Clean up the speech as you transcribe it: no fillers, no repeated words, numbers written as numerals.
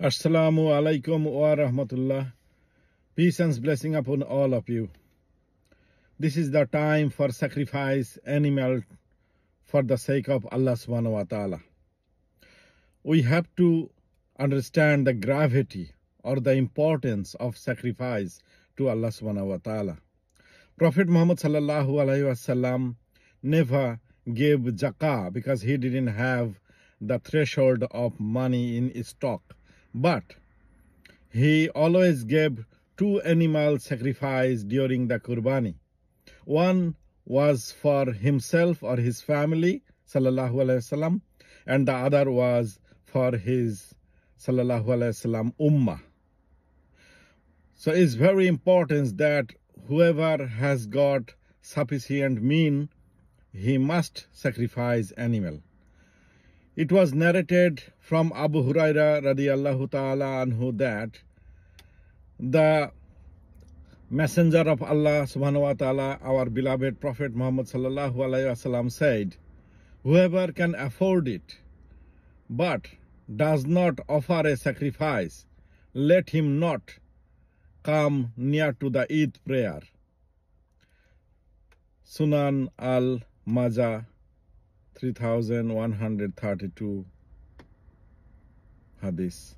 Assalamu alaikum wa rahmatullah. Peace and blessing upon all of you. This is the time for sacrifice animal for the sake of Allah subhanahu wa ta'ala. We have to understand the gravity or the importance of sacrifice to Allah subhanahu wa ta'ala. Prophet Muhammad sallallahu alaihi wasallam never gave zakah because he didn't have the threshold of money in stock. But he always gave two animal sacrifice during the Qurbani. One was for himself or his family, sallallahu alaihi wasallam, and the other was for his sallallahu alaihi wasallam ummah. So it's very important that whoever has got sufficient mean, he must sacrifice animal. It was narrated from Abu Huraira radiyallahu ta'ala anhu that the Messenger of Allah subhanahu wa ta'ala, our beloved Prophet Muhammad sallallahu alayhi wasallam said, whoever can afford it but does not offer a sacrifice, let him not come near to the Eid prayer. Sunan al-Majah 3132 Hadith.